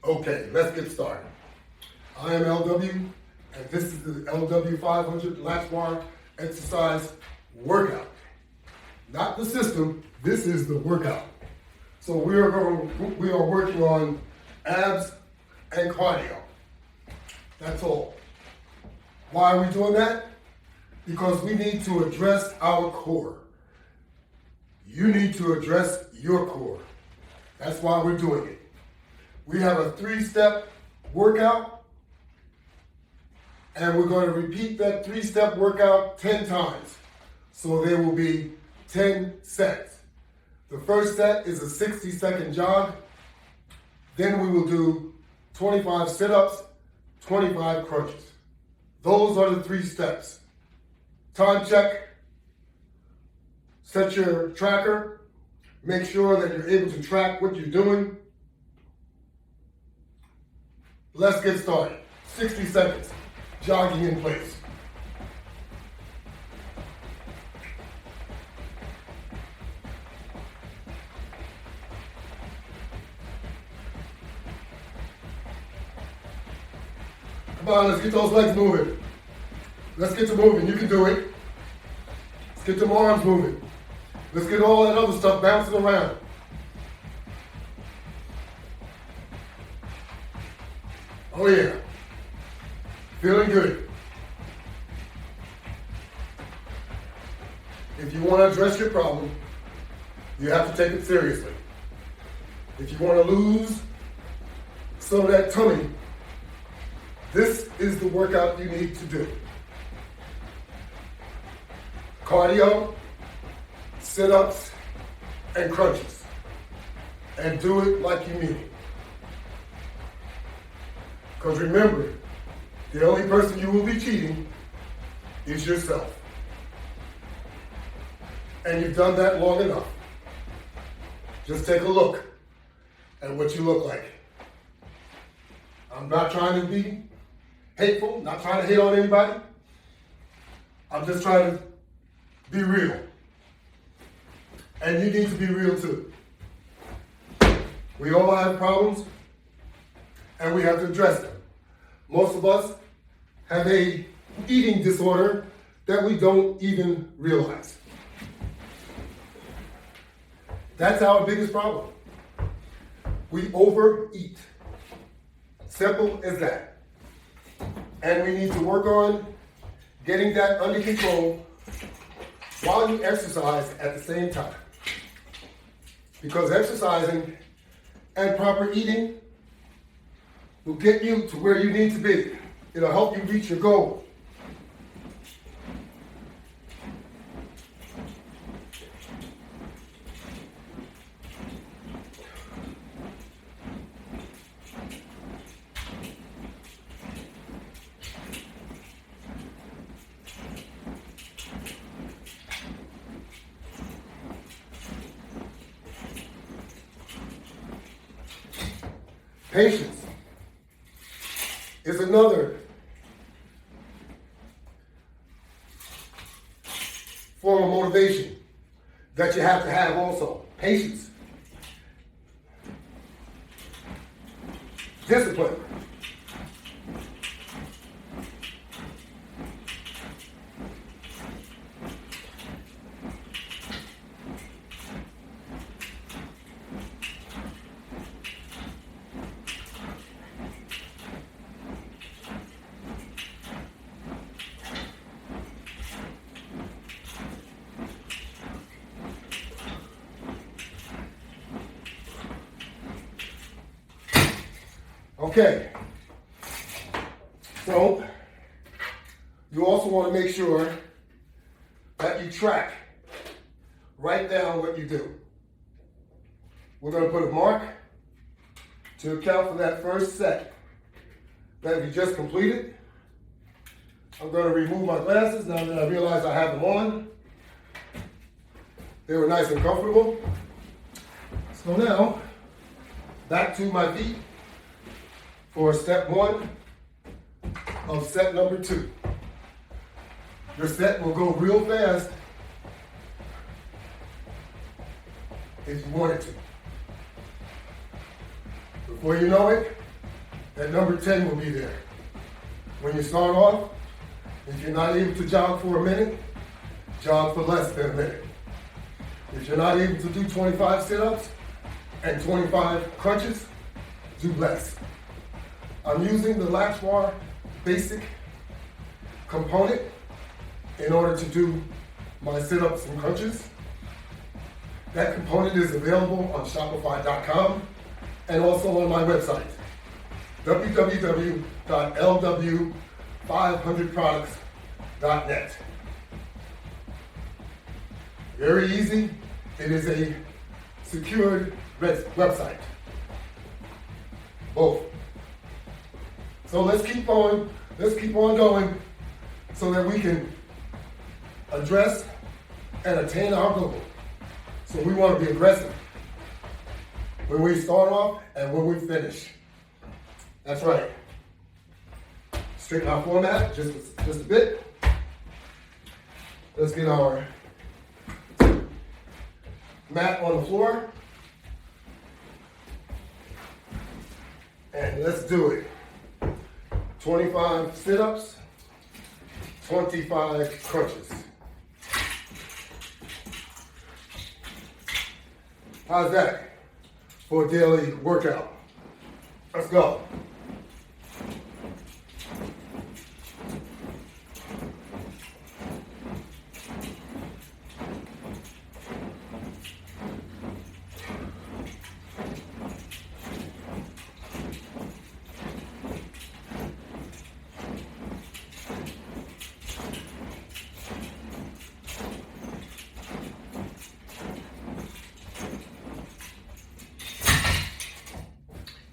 Okay, let's get started. I am LW, and this is the LW 500 Latch Bar exercise workout. Not the system, this is the workout. So we are working on abs and cardio. That's all. Why are we doing that? Because we need to address our core. You need to address your core. That's why we're doing it. We have a 3-step workout, and we're going to repeat that 3-step workout 10 times. So there will be 10 sets. The first set is a 60-second jog. Then we will do 25 sit-ups, 25 crunches. Those are the 3 steps. Time check. Set your tracker. Make sure that you're able to track what you're doing. Let's get started. 60 seconds, jogging in place. Come on, let's get those legs moving. Let's get to moving. You can do it. Let's get them arms moving. Let's get all that other stuff bouncing around. Oh yeah. Feeling good. If you want to address your problem, you have to take it seriously. If you want to lose some of that tummy, this is the workout you need to do. Cardio, sit-ups, and crunches. And do it like you mean it. Because remember, the only person you will be cheating is yourself. And you've done that long enough. Just take a look at what you look like. I'm not trying to be hateful, not trying to hate on anybody. I'm just trying to be real. And you need to be real too. We all have problems, and we have to address them. Most of us have a eating disorder that we don't even realize. That's our biggest problem. We overeat. Simple as that. And we need to work on getting that under control while you exercise at the same time. Because exercising and proper eating will get you to where you need to be. It'll help you reach your goal. Patience is another form of motivation that you have to have also. Patience. Discipline. Okay, so you also want to make sure that you track, write down what you do. We're going to put a mark to account for that first set that you just completed. I'm going to remove my glasses now that I realize I have them on. They were nice and comfortable. So now, back to my feet for step 1 of set number 2. Your set will go real fast if you want it to. Before you know it, that number 10 will be there. When you start off, if you're not able to jog for a minute, jog for less than a minute. If you're not able to do 25 sit-ups and 25 crunches, do less. I'm using the Latchbar Basic component in order to do my sit-ups and crunches. That component is available on Shopify.com and also on my website, www.lw500products.net. Very easy. It is a secured website. Both. So let's keep on going so that we can address and attain our goal. So we want to be aggressive when we start off and when we finish. That's right. Straighten our format just a bit. Let's get our mat on the floor. And let's do it. 25 sit-ups, 25 crunches. How's that for a daily workout? Let's go.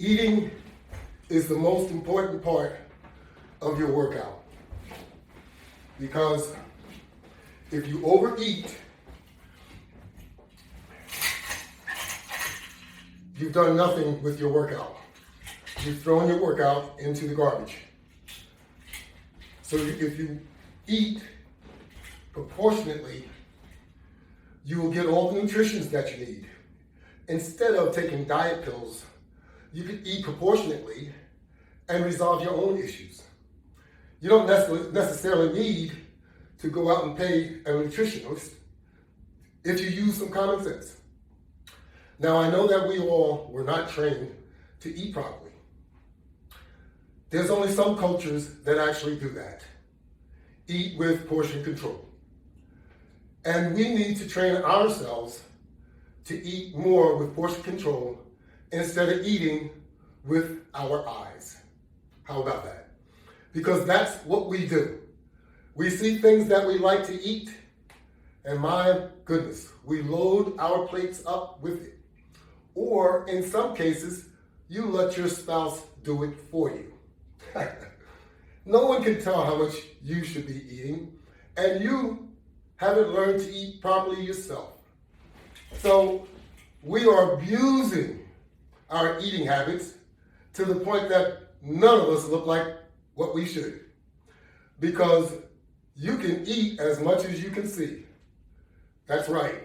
Eating is the most important part of your workout, because if you overeat, you've done nothing with your workout. You've thrown your workout into the garbage. So if you eat proportionately, you will get all the nutrition that you need. Instead of taking diet pills, you can eat proportionately and resolve your own issues. You don't necessarily need to go out and pay a nutritionist if you use some common sense. Now, I know that we all were not trained to eat properly. There's only some cultures that actually do that. Eat with portion control. And we need to train ourselves to eat more with portion control instead of eating with our eyes. How about that? Because that's what we do. We see things that we like to eat, and my goodness, we load our plates up with it. Or in some cases, you let your spouse do it for you. No one can tell how much you should be eating, and you haven't learned to eat properly yourself. So we are abusing our eating habits to the point that none of us look like what we should. Because you can eat as much as you can see. That's right.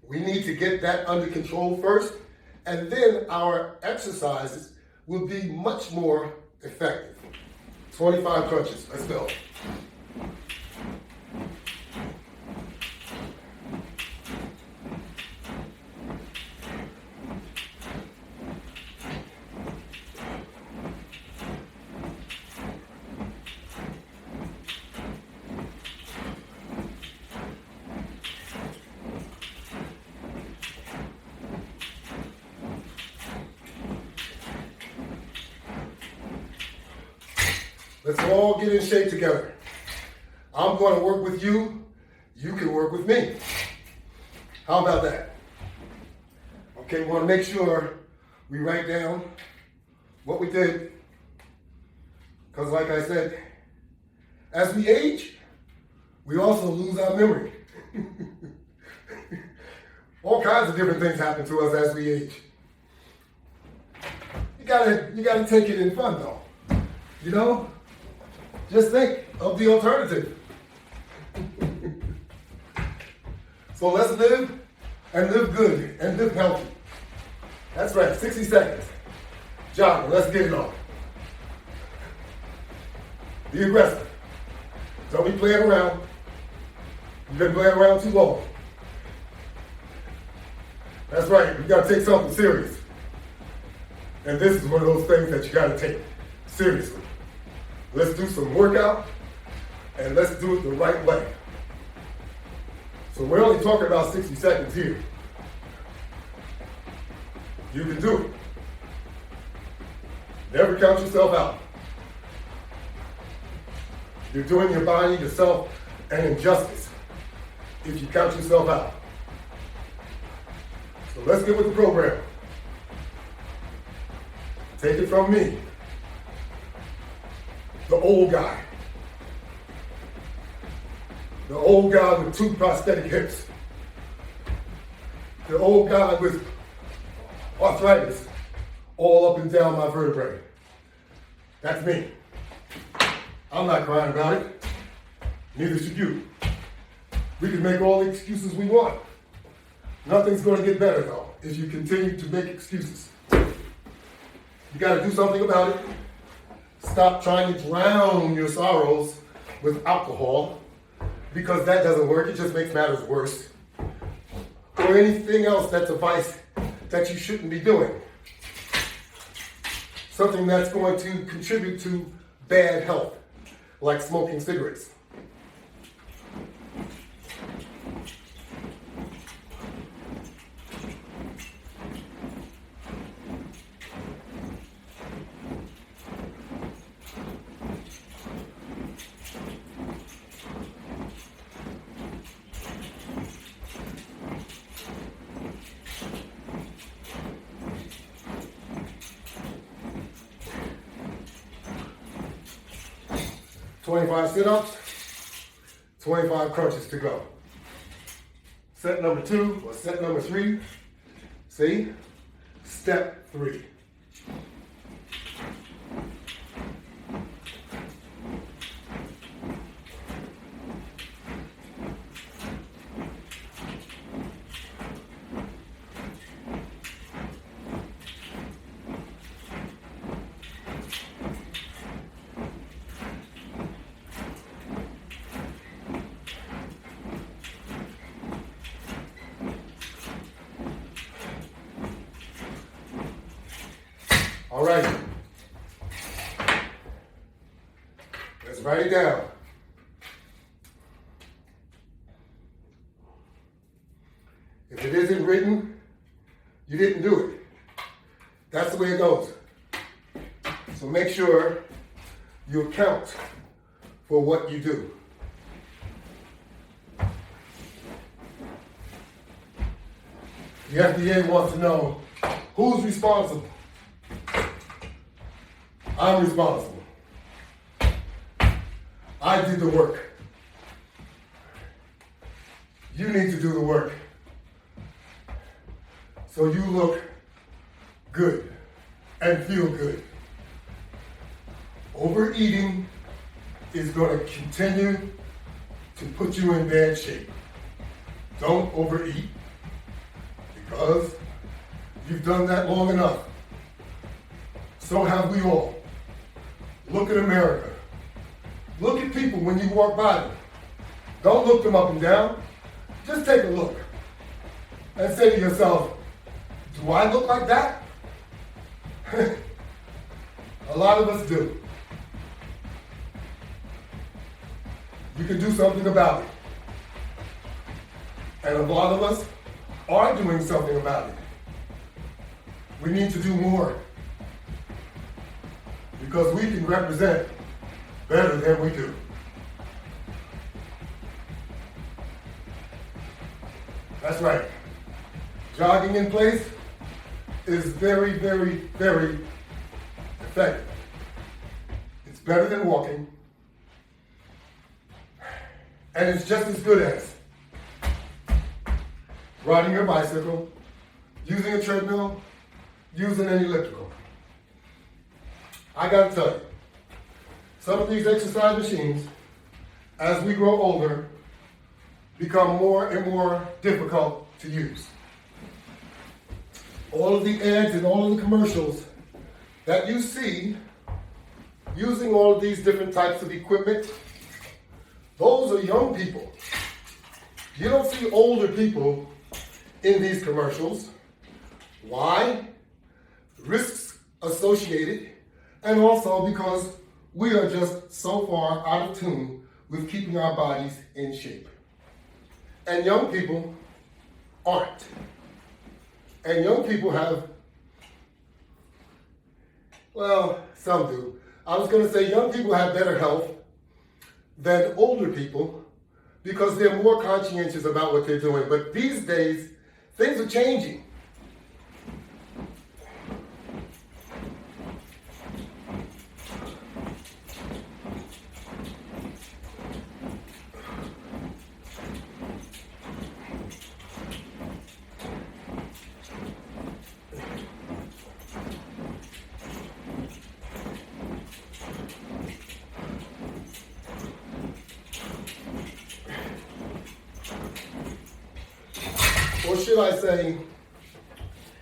We need to get that under control first, and then our exercises will be much more effective. 25 crunches, let's go. Let's all get in shape together. I'm going to work with you. You can work with me. How about that? Okay, we want to make sure we write down what we did. Because like I said, as we age, we also lose our memory. All kinds of different things happen to us as we age. You gotta take it in fun though. You know? Just think of the alternative. So let's live and live good and live healthy. That's right, 60 seconds. Jogging, let's get it on. Be aggressive. Don't be playing around. You've been playing around too long. That's right, you gotta take something serious. And this is one of those things that you gotta take seriously. Let's do some workout, and let's do it the right way. So we're only talking about 60 seconds here. You can do it. Never count yourself out. You're doing your body, yourself, an injustice if you count yourself out. So let's get with the program. Take it from me, the old guy. The old guy with 2 prosthetic hips. The old guy with arthritis all up and down my vertebrae. That's me. I'm not crying about it. Neither should you. We can make all the excuses we want. Nothing's going to get better, though, if you continue to make excuses. You got to do something about it. Stop trying to drown your sorrows with alcohol, because that doesn't work. It just makes matters worse. Or anything else that's a vice that you shouldn't be doing. Something that's going to contribute to bad health, like smoking cigarettes. "25 sit-ups, 25 crunches to go." Set number 2 or set number 3, see? Step 3. All right, let's write it down. If it isn't written, you didn't do it. That's the way it goes. So make sure you account for what you do. The FDA wants to know who's responsible. I'm responsible. I did the work. You need to do the work so you look good and feel good. Overeating is going to continue to put you in bad shape. Don't overeat, because you've done that long enough. So have we all. Look at America. Look at people when you walk by them. Don't look them up and down. Just take a look and say to yourself, do I look like that? A lot of us do. You can do something about it. And a lot of us are doing something about it. We need to do more, because we can represent better than we do. That's right. Jogging in place is very, very, very effective. It's better than walking, and it's just as good as riding your bicycle, using a treadmill, using an elliptical. I gotta tell you, some of these exercise machines, as we grow older, become more and more difficult to use. All of the ads and all of the commercials that you see using all of these different types of equipment, those are young people. You don't see older people in these commercials. Why? Risks associated, and also because we are just so far out of tune with keeping our bodies in shape. And young people aren't. And young people have, well, some do. I was going to say young people have better health than older people because they're more conscientious about what they're doing. But these days, things are changing. Or should I say,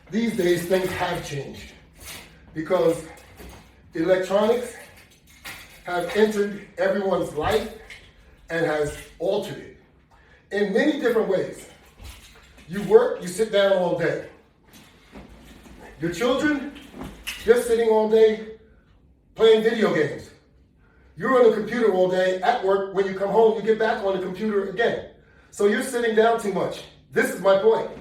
these days things have changed because electronics have entered everyone's life and has altered it in many different ways. You work, you sit down all day. Your children, they're sitting all day playing video games. You're on the computer all day at work. When you come home, you get back on the computer again. So you're sitting down too much. This is my point.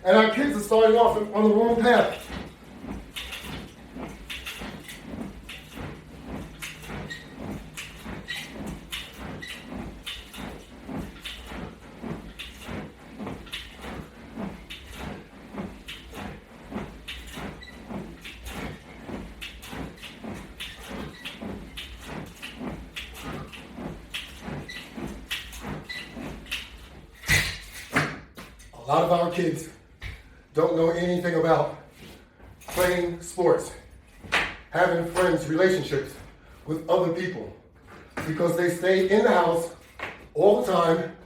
And our kids are starting off on the wrong path. A lot of our kids don't know anything about playing sports, having friends, relationships with other people, because they stay in the house all the time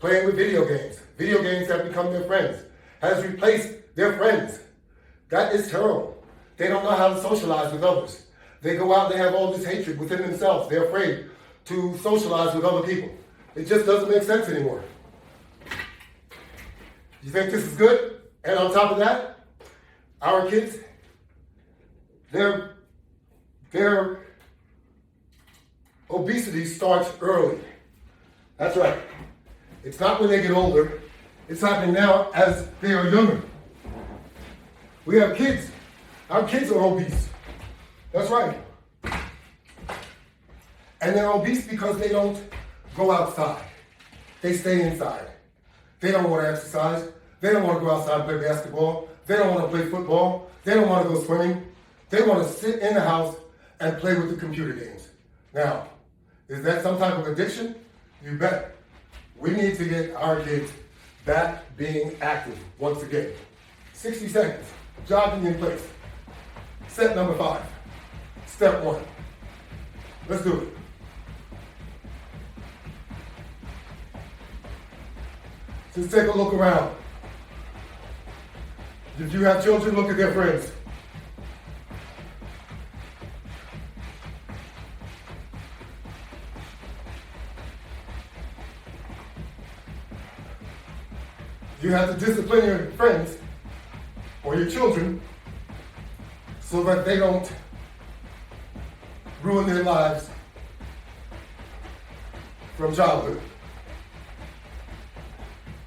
playing with video games. Video games have become their friends, has replaced their friends. That is terrible. They don't know how to socialize with others. They go out and they have all this hatred within themselves. They're afraid to socialize with other people. It just doesn't make sense anymore. You think this is good? And on top of that, our kids, their obesity starts early. That's right. It's not when they get older. It's happening now as they are younger. We have kids. Our kids are obese. That's right. And they're obese because they don't go outside. They stay inside. They don't want to exercise. They don't want to go outside and play basketball. They don't want to play football. They don't want to go swimming. They want to sit in the house and play with the computer games. Now, is that some type of addiction? You bet. We need to get our kids back being active once again. 60 seconds, jogging in place. Step number 5. Step 1. Let's do it. Just take a look around. If you have children, look at their friends. You have to discipline your friends or your children so that they don't ruin their lives from childhood.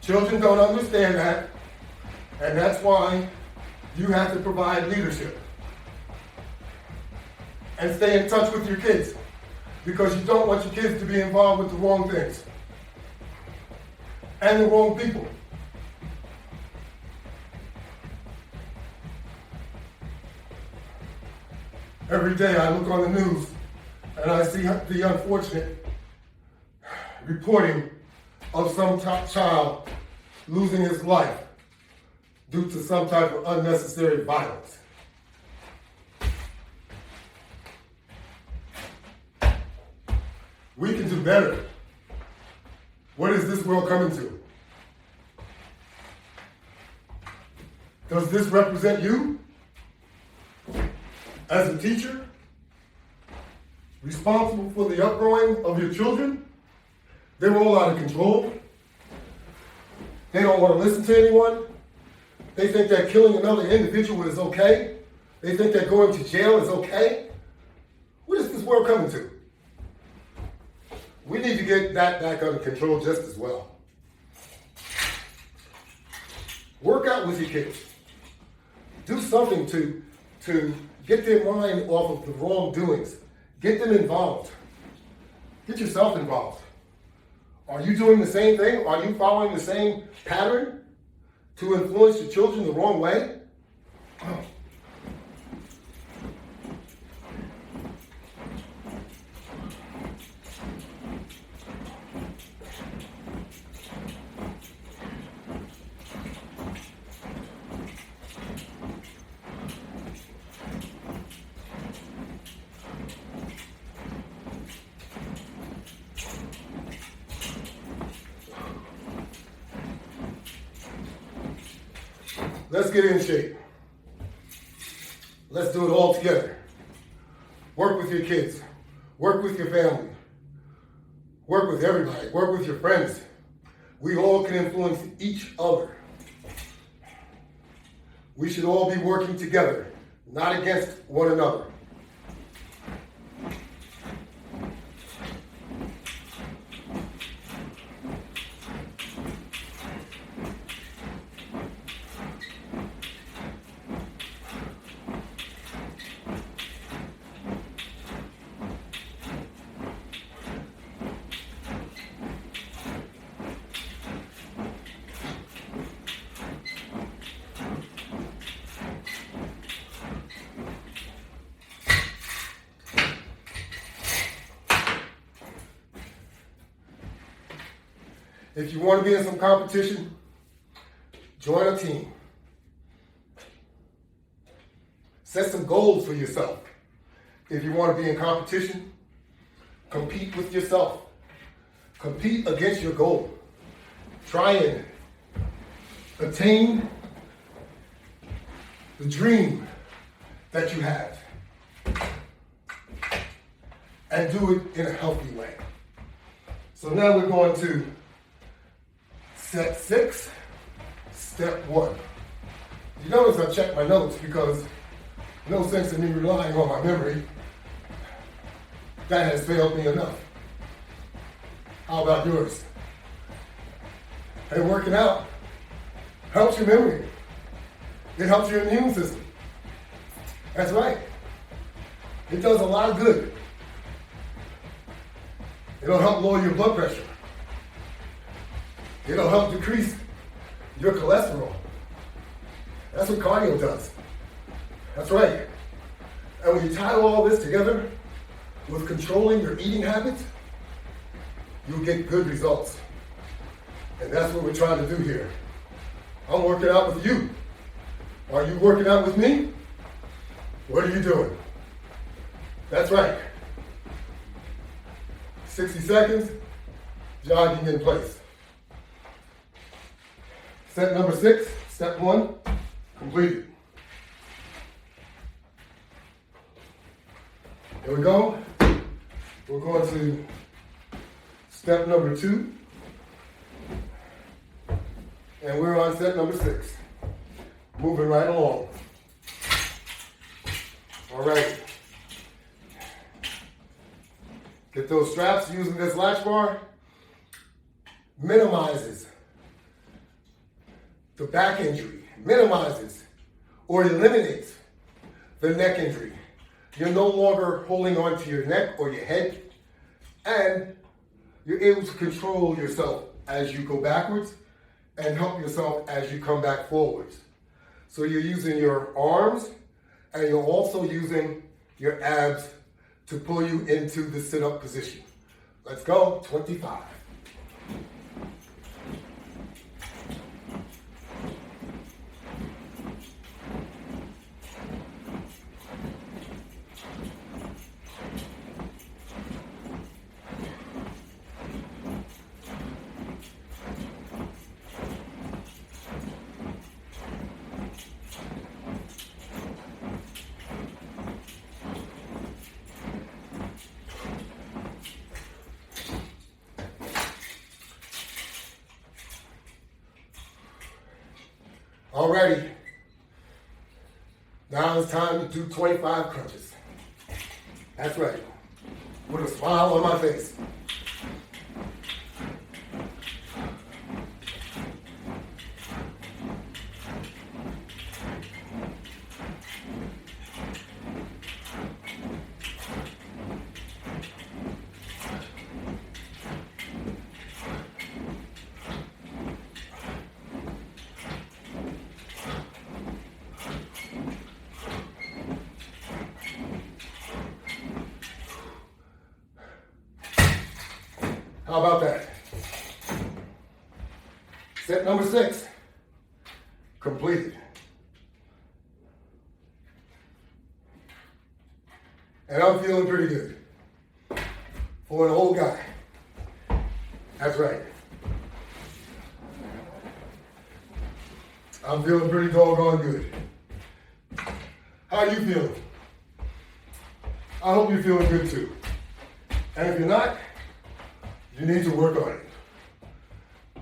Children don't understand that, and that's why you have to provide leadership and stay in touch with your kids, because you don't want your kids to be involved with the wrong things and the wrong people. Every day I look on the news and I see the unfortunate reporting of some child losing his life due to some type of unnecessary violence. We can do better. What is this world coming to? Does this represent you as a teacher, responsible for the upbringing of your children. They're all out of control. They don't want to listen to anyone. They think that killing another individual is okay. They think that going to jail is okay. What is this world coming to? We need to get that back under control just as well. Work out with your kids. Do something to get their mind off of the wrongdoings. Get them involved. Get yourself involved. Are you doing the same thing? Are you following the same pattern to influence your children the wrong way? Let's get in shape. Let's do it all together. Work with your kids. Work with your family. Work with everybody. Work with your friends. We all can influence each other. We should all be working together, not against one another. If you want to be in some competition, join a team. Set some goals for yourself. If you want to be in competition, compete with yourself. Compete against your goal. Try and attain the dream that you have. And do it in a healthy way. So now we're going to Set 6, Step 1. You notice I checked my notes because no sense in me relying on my memory. That has failed me enough. How about yours? Hey, working out helps your memory. It helps your immune system. That's right. It does a lot of good. It'll help lower your blood pressure. It'll help decrease your cholesterol. That's what cardio does. That's right. And when you tie all this together with controlling your eating habits, you'll get good results. And that's what we're trying to do here. I'm working out with you. Are you working out with me? What are you doing? That's right. 60 seconds, jogging in place. Step number 6, Step 1, completed. Here we go. We're going to step number 2. And we're on step number 6. Moving right along. All right. Get those straps. Using this latch bar minimizes the back injury, minimizes or eliminates the neck injury. You're no longer holding on to your neck or your head, and you're able to control yourself as you go backwards and help yourself as you come back forwards. So you're using your arms and you're also using your abs to pull you into the sit-up position. Let's go, 25. Alrighty. Now it's time to do 25 crunches. That's right. With a smile on my face. How about that? Set number 6, completed. And I'm feeling pretty good for an old guy. That's right. I'm feeling pretty doggone good. How are you feeling? I hope you're feeling good too. And if you're not, you need to work on it.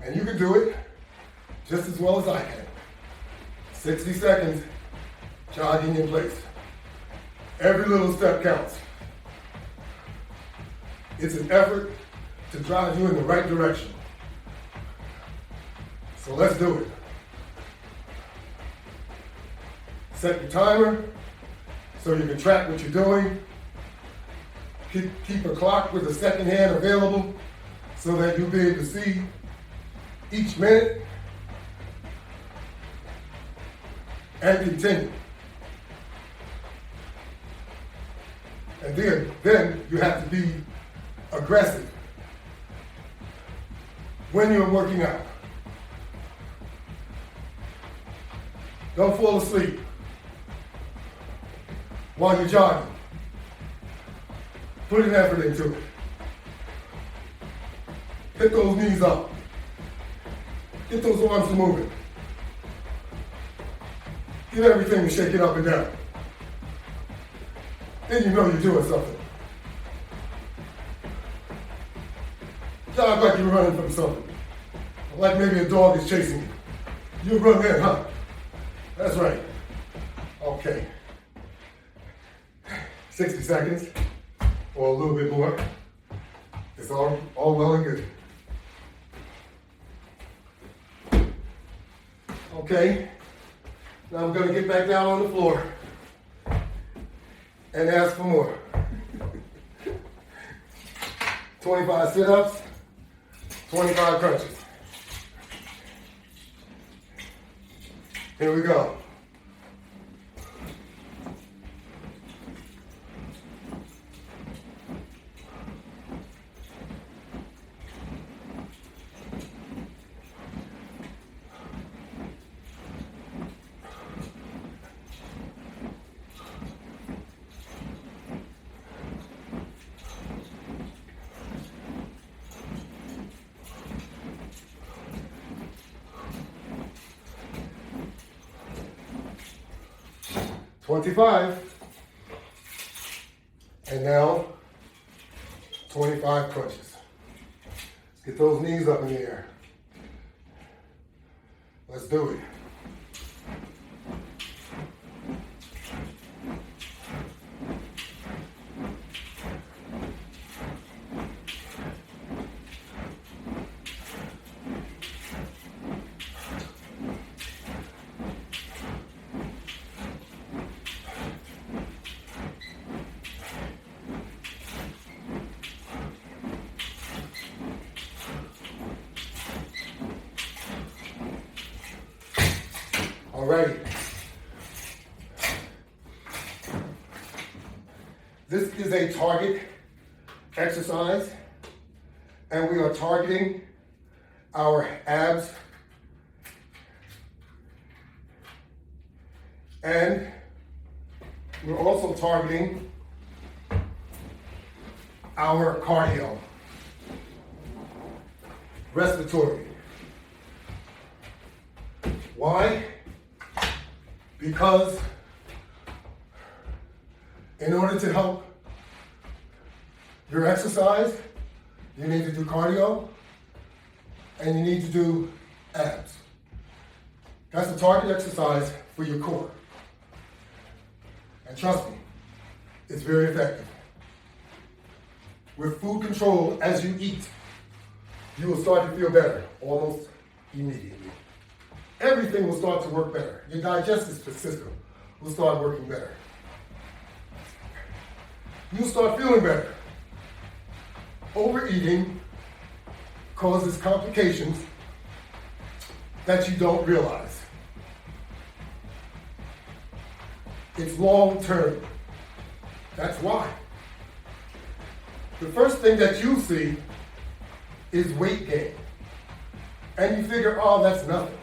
And you can do it just as well as I can. 60 seconds, jogging in place. Every little step counts. It's an effort to drive you in the right direction. So let's do it. Set your timer so you can track what you're doing. Keep a clock with a second hand available so that you'll be able to see each minute and continue. And then you have to be aggressive when you're working out. Don't fall asleep while you're jogging. Put an effort into it. Get those knees up. Get those arms moving. Get everything shaking up and down. Then you know you're doing something. Jog like you're running from something. Like maybe a dog is chasing you. You run there, huh? That's right. Okay. 60 seconds, or a little bit more. It's all well and good. Okay, now I'm going to get back down on the floor and ask for more. 25 sit-ups, 25 crunches. Here we go. $25, and now 25 crunches. Let's get those knees up in the air. Let's do it. Alrighty. This is a target exercise, and we are targeting our abs and we're also targeting our cardio, respiratory. Why? Because in order to help your exercise, you need to do cardio and you need to do abs. That's a target exercise for your core. And trust me, it's very effective. With food control as you eat, you will start to feel better almost immediately. Everything will start to work better. Your digestive system will start working better. You'll start feeling better. Overeating causes complications that you don't realize. It's long term. That's why. The first thing that you see is weight gain. And you figure, oh, that's nothing.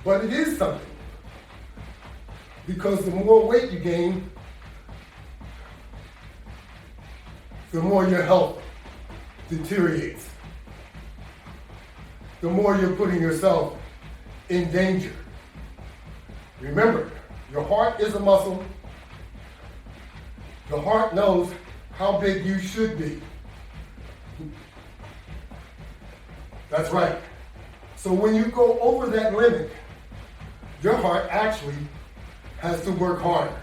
But it is something. Because the more weight you gain, the more your health deteriorates. The more you're putting yourself in danger. Remember, your heart is a muscle. The heart knows how big you should be. That's right. So when you go over that limit, your heart actually has to work harder.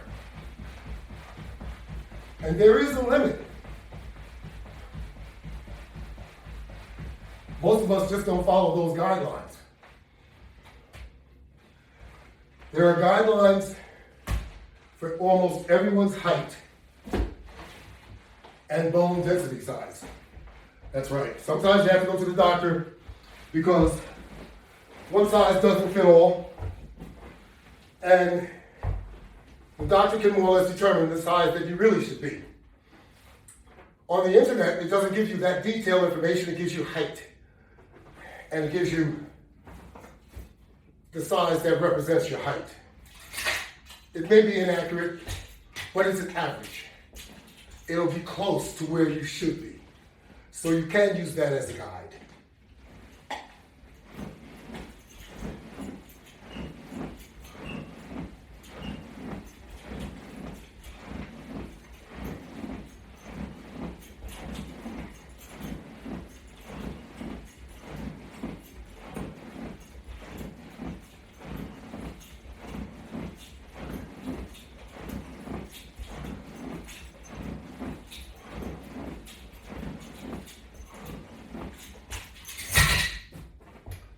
And there is a limit. Most of us just don't follow those guidelines. There are guidelines for almost everyone's height and bone density size. That's right. Sometimes you have to go to the doctor because one size doesn't fit all, and the doctor can more or less determine the size that you really should be. On the internet, it doesn't give you that detailed information. It gives you height, and it gives you the size that represents your height. It may be inaccurate, but it's an average. It'll be close to where you should be. So you can use that as a guide.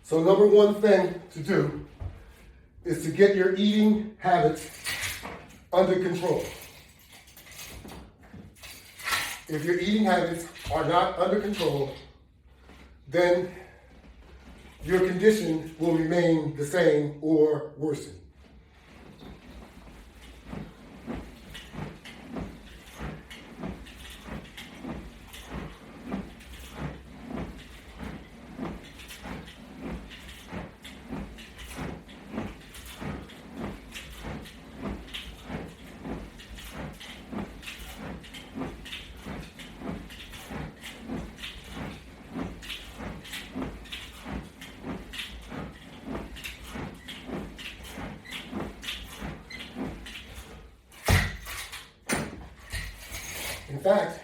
So number one thing to do is to get your eating habits under control. If your eating habits are not under control, then your condition will remain the same or worsen. In fact,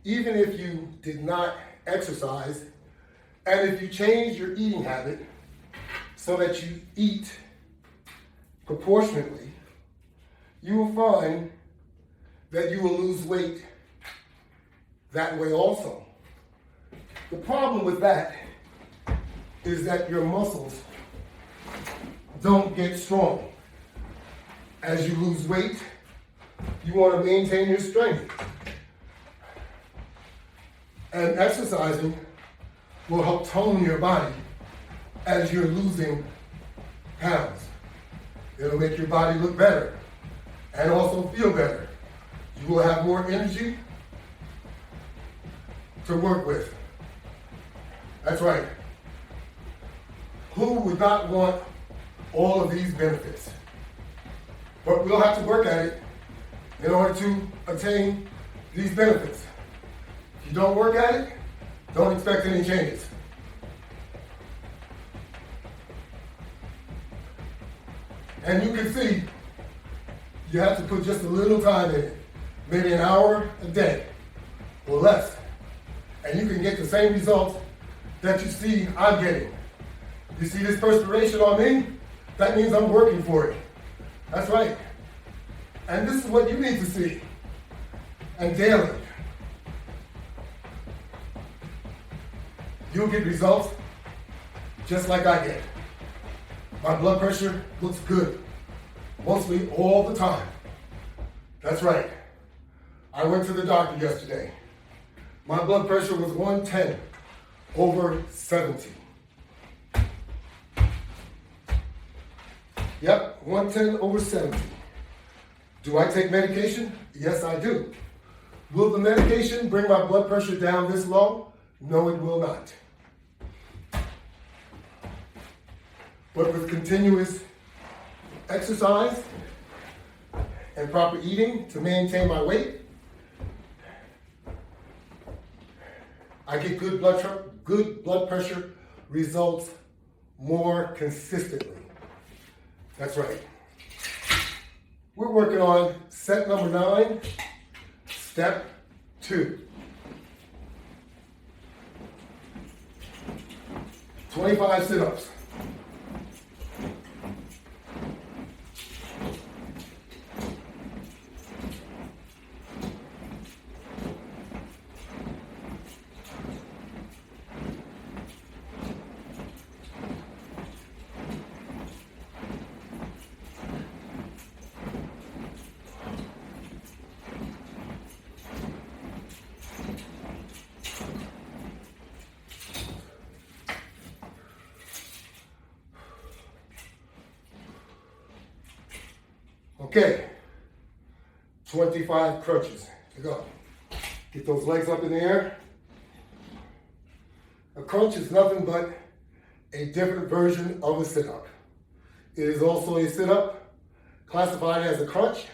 even if you did not exercise, and if you change your eating habit so that you eat proportionately, you will find that you will lose weight that way also. The problem with that is that your muscles don't get strong. As you lose weight, you want to maintain your strength. And exercising will help tone your body as you're losing pounds. It'll make your body look better and also feel better. You will have more energy to work with. That's right. Who would not want all of these benefits? But we'll have to work at it in order to attain these benefits. If you don't work at it, don't expect any changes. And you can see you have to put just a little time in it, maybe an hour a day or less. And you can get the same results that you see I'm getting. You see this perspiration on me? That means I'm working for it. That's right. And this is what you need to see. And daily. You'll get results just like I get. My blood pressure looks good, mostly all the time. That's right. I went to the doctor yesterday. My blood pressure was 110 over 70. Yep, 110 over 70. Do I take medication? Yes, I do. Will the medication bring my blood pressure down this low? No, it will not. But with continuous exercise and proper eating to maintain my weight, I get good blood pressure results more consistently. That's right. We're working on set number 9, step 2. 25 sit-ups. Okay, 25 crunches to go. Get those legs up in the air. A crunch is nothing but a different version of a sit-up. It is also a sit-up classified as a crunch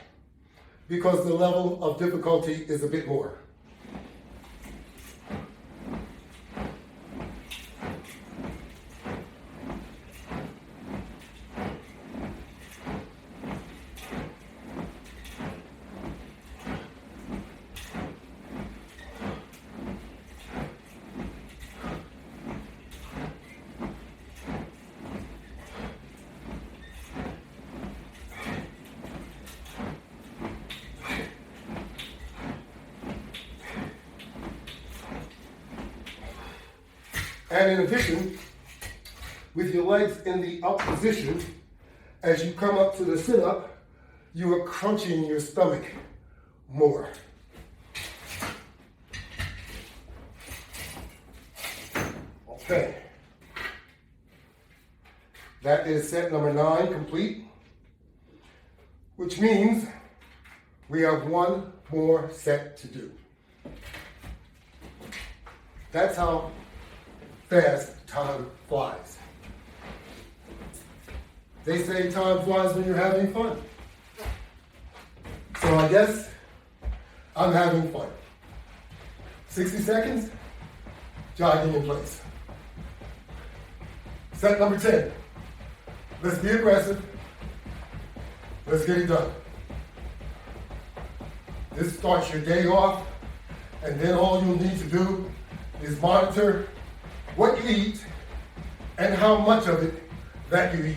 because the level of difficulty is a bit more. And in addition, with your legs in the up position, as you come up to the sit-up, you are crunching your stomach more. Okay. That is set number 9 complete, which means we have one more set to do. That's how fast time flies. They say time flies when you're having fun. So I guess I'm having fun. 60 seconds, jogging in place. Set number 10. Let's be aggressive. Let's get it done. This starts your day off, and then all you'll need to do is monitor what you eat and how much of it that you eat.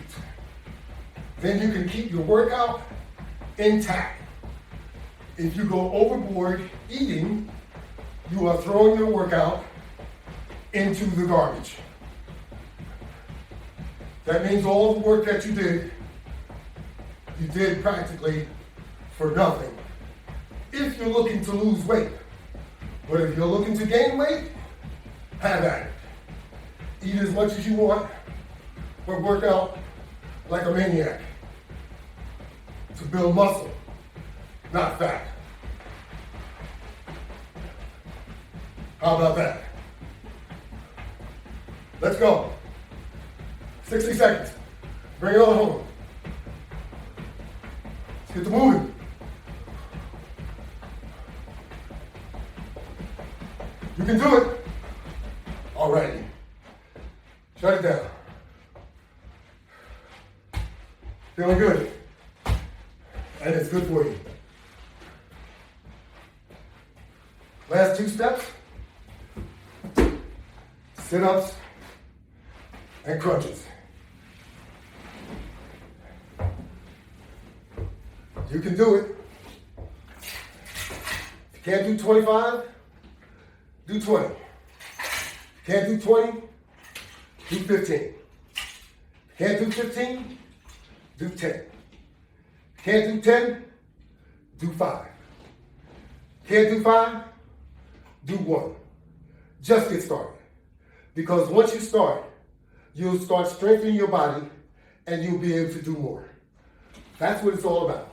Then you can keep your workout intact. If you go overboard eating, you are throwing your workout into the garbage. That means all the work that you did practically for nothing. If you're looking to lose weight, but if you're looking to gain weight, have at it. Eat as much as you want, but work out like a maniac to build muscle, not fat. How about that? Let's go. 60 seconds. Bring it on home. Let's get to moving. You can do it. All righty. Shut it down. Feeling good. And it's good for you. Last 2 steps. Sit-ups and crunches. You can do it. If you can't do 25, do 20. Can't do 20, do 15. Can't do 15, do 10. Can't do 10, do 5. Can't do 5, do 1. Just get started. Because once you start, you'll start strengthening your body and you'll be able to do more. That's what it's all about.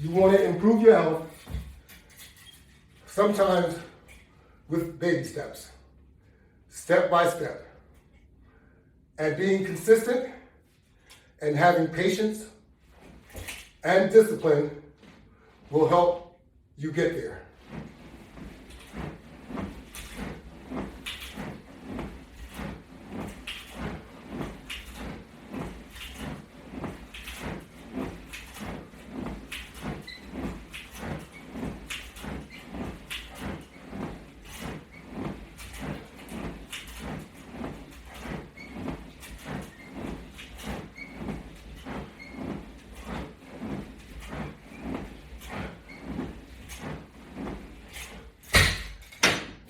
You want to improve your health, sometimes with baby steps, step by step. And being consistent and having patience and discipline will help you get there.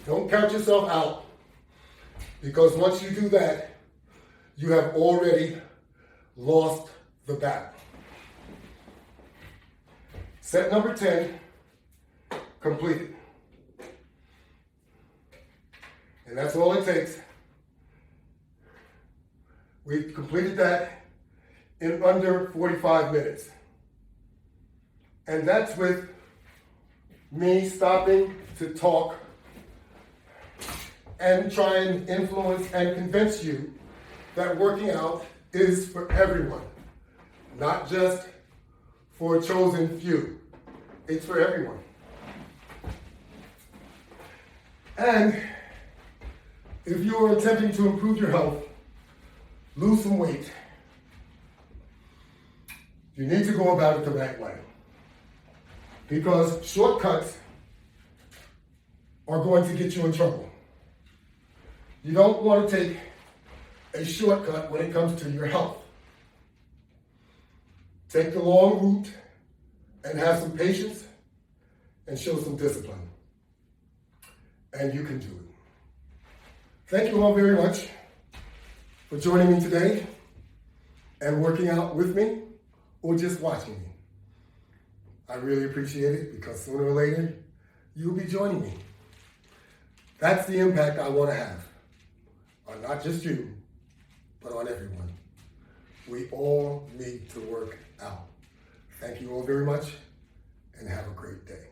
Don't count yourself out, because once you do that, you have already lost the battle. Set number 10, completed. And that's all it takes. We've completed that in under 45 minutes. And that's with me stopping to talk and try and influence and convince you that working out is for everyone, not just for a chosen few. It's for everyone. And if you are attempting to improve your health, lose some weight, you need to go about it the right way. Because shortcuts are going to get you in trouble. You don't want to take a shortcut when it comes to your health. Take the long route and have some patience and show some discipline. And you can do it. Thank you all very much for joining me today and working out with me or just watching me. I really appreciate it, because sooner or later, you'll be joining me. That's the impact I want to have on not just you, but on everyone. We all need to work out. Thank you all very much, and have a great day.